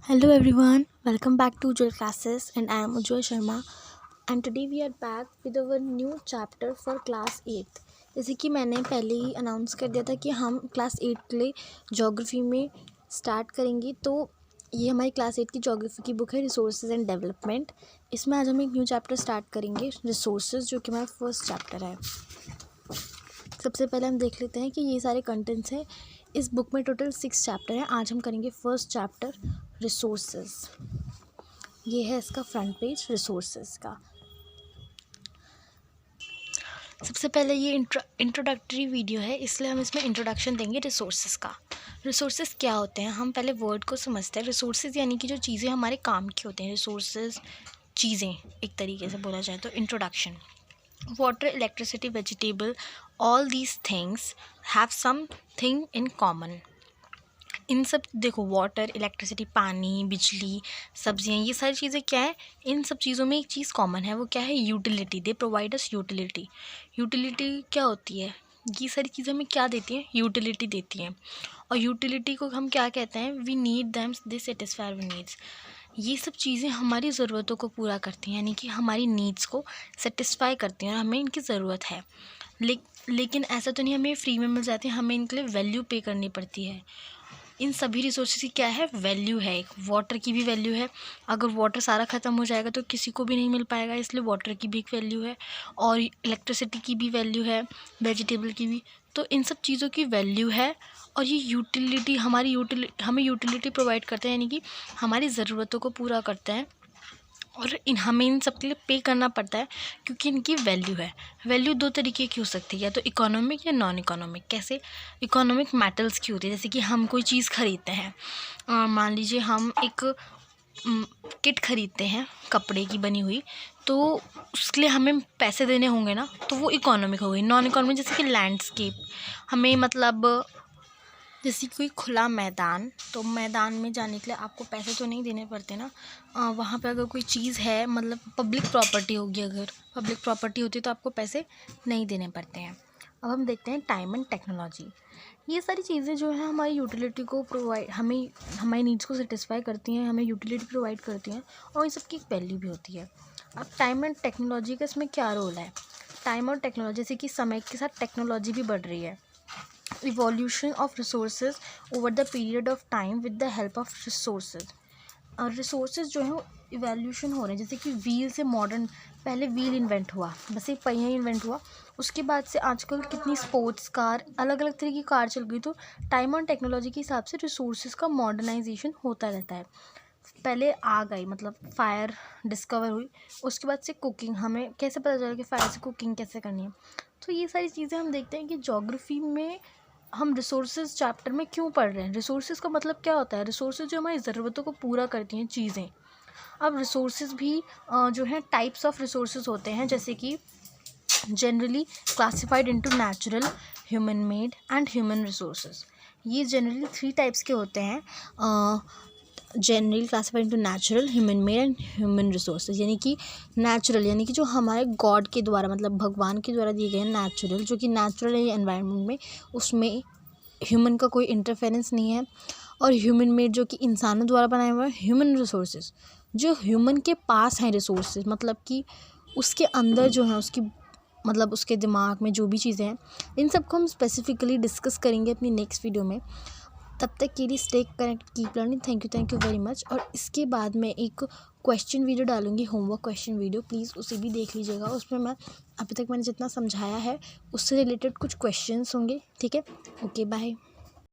Hello everyone, welcome back to Ujjwal Classes and I am Ujjwal Sharma and today we are back with our new chapter for class 8th। जैसे कि मैंने पहले ही announce कर दिया था कि हम क्लास 8 के लिए ज्योग्राफी में स्टार्ट करेंगे, तो ये हमारी क्लास 8 की ज्योग्राफी की बुक है रिसोर्सेज एंड डेवलपमेंट। इसमें आज हम एक न्यू चैप्टर स्टार्ट करेंगे रिसोर्सेज, जो कि हमारा फर्स्ट चैप्टर है। सबसे पहले हम देख लेते हैं कि ये सारे कंटेंट्स हैं। इस बुक में टोटल 6 चैप्टर हैं। आज हम करेंगे फर्स्ट चैप्टर रिसोर्सेज। ये है इसका फ्रंट पेज रिसोर्सेज का। सबसे पहले ये इंट्रोडक्टरी वीडियो है, इसलिए हम इसमें इंट्रोडक्शन देंगे रिसोर्सेज का। रिसोर्सेज क्या होते हैं, हम पहले वर्ड को समझते हैं। रिसोर्सेज यानी कि जो चीज़ें हमारे काम की होती हैं, रिसोर्सेज चीज़ें एक तरीके से बोला जाए तो। Introduction: water, electricity, vegetable, all these things have something in common। इन सब देखो, वाटर, इलेक्ट्रिसिटी, पानी, बिजली, सब्जियां, ये सारी चीज़ें क्या है, इन सब चीज़ों में एक चीज़ कॉमन है, वो क्या है? Utility. They provide us utility. Utility क्या होती है? ये सारी चीज़ें हमें क्या देती हैं? यूटिलिटी देती हैं। और यूटिलिटी को हम क्या कहते हैं? We need them, they satisfy our needs. ये सब चीज़ें हमारी ज़रूरतों को पूरा करती हैं, यानी कि हमारी नीड्स को सेटिस्फाई करती हैं और हमें इनकी ज़रूरत है। लेकिन ऐसा तो नहीं हमें फ्री में मिल जाती है, हमें इनके लिए वैल्यू पे करनी पड़ती है। इन सभी रिसोर्सेज की क्या है? वैल्यू है। एक वाटर की भी वैल्यू है। अगर वाटर सारा ख़त्म हो जाएगा तो किसी को भी नहीं मिल पाएगा, इसलिए वाटर की भी एक वैल्यू है। और इलेक्ट्रिसिटी की भी वैल्यू है, वेजिटेबल की भी। तो इन सब चीज़ों की वैल्यू है। और ये यूटिलिटी हमें यूटिलिटी प्रोवाइड करते हैं, यानी कि हमारी ज़रूरतों को पूरा करते हैं। और हमें इन सब के लिए पे करना पड़ता है क्योंकि इनकी वैल्यू है। वैल्यू दो तरीके की हो सकती है, या तो इकोनॉमिक या नॉन इकोनॉमिक। कैसे? इकोनॉमिक मेटल्स की होती है, जैसे कि हम कोई चीज़ ख़रीदते हैं, मान लीजिए हम एक किट ख़रीदते हैं कपड़े की बनी हुई, तो उसके लिए हमें पैसे देने होंगे ना, तो वो इकोनॉमिक हो गई। नॉन इकोनॉमिक जैसे कि लैंडस्केप, हमें मतलब जैसे कोई खुला मैदान, तो मैदान में जाने के लिए आपको पैसे तो नहीं देने पड़ते ना। वहाँ पे अगर कोई चीज़ है, मतलब पब्लिक प्रॉपर्टी होगी, अगर पब्लिक प्रॉपर्टी होती है तो आपको पैसे नहीं देने पड़ते हैं। अब हम देखते हैं टाइम एंड टेक्नोलॉजी। ये सारी चीज़ें जो है हमारी यूटिलिटी को प्रोवाइड, हमें हमारी नीड्स को सेटिस्फाई करती हैं, हमें यूटिलिटी प्रोवाइड करती हैं, और इन सबकी एक वैल्यू भी होती है। अब टाइम एंड टेक्नोलॉजी का इसमें क्या रोल है? टाइम और टेक्नोलॉजी, जैसे कि समय के साथ टेक्नोलॉजी भी बढ़ रही है। Evolution of resources over the period of time with the help of resources. और रिसोर्सेज जो है इवोल्यूशन हो रहे हैं, जैसे कि व्हील से मॉडर्न, पहले व्हील इन्वेंट हुआ, बस एक पहिया इन्वेंट हुआ, उसके बाद से आजकल कितनी स्पोर्ट्स कार, अलग अलग तरह की कार चल गई। तो टाइम और टेक्नोलॉजी के हिसाब से रिसोर्सेज का मॉडर्नाइजेशन होता रहता है। पहले आग आई, मतलब फायर डिस्कवर हुई, उसके बाद से कुकिंग, हमें कैसे पता चला कि फायर से कुकिंग कैसे करनी है। तो ये सारी चीज़ें हम देखते हैं कि ज्योग्राफी में हम रिसोर्सेज चैप्टर में क्यों पढ़ रहे हैं। रिसोर्सेज का मतलब क्या होता है? रिसोर्सेज जो हमारी ज़रूरतों को पूरा करती हैं चीज़ें। अब रिसोर्सेज भी जो है टाइप्स ऑफ रिसोर्सेज होते हैं, जैसे कि generally classified into natural, human made and human resources. ये जनरली 3 टाइप्स के होते हैं। Generally classified into natural, human made and human resources. यानी कि नेचुरल यानी कि जो हमारे गॉड के द्वारा, मतलब भगवान के द्वारा दिए गए हैं। नेचुरल जो कि नेचुरल है एनवायरनमेंट में, उसमें ह्यूमन का कोई इंटरफेरेंस नहीं है। और ह्यूमन मेड जो कि इंसानों द्वारा बनाए हुए हैं। ह्यूमन रिसोर्सेज जो ह्यूमन के पास हैं रिसोर्सेज, मतलब कि उसके अंदर जो है, उसकी मतलब उसके दिमाग में जो भी चीज़ें हैं, इन सबको हम स्पेसिफिकली डिस्कस करेंगे अपनी नेक्स्ट वीडियो में। तब तक के लिए stay connect, keep learning. Thank you very much. और इसके बाद मैं एक क्वेश्चन वीडियो डालूंगी, होमवर्क क्वेश्चन वीडियो, प्लीज़ उसे भी देख लीजिएगा। उसमें मैं अभी तक मैंने जितना समझाया है उससे रिलेटेड कुछ क्वेश्चंस होंगे, ठीक है? Okay, bye.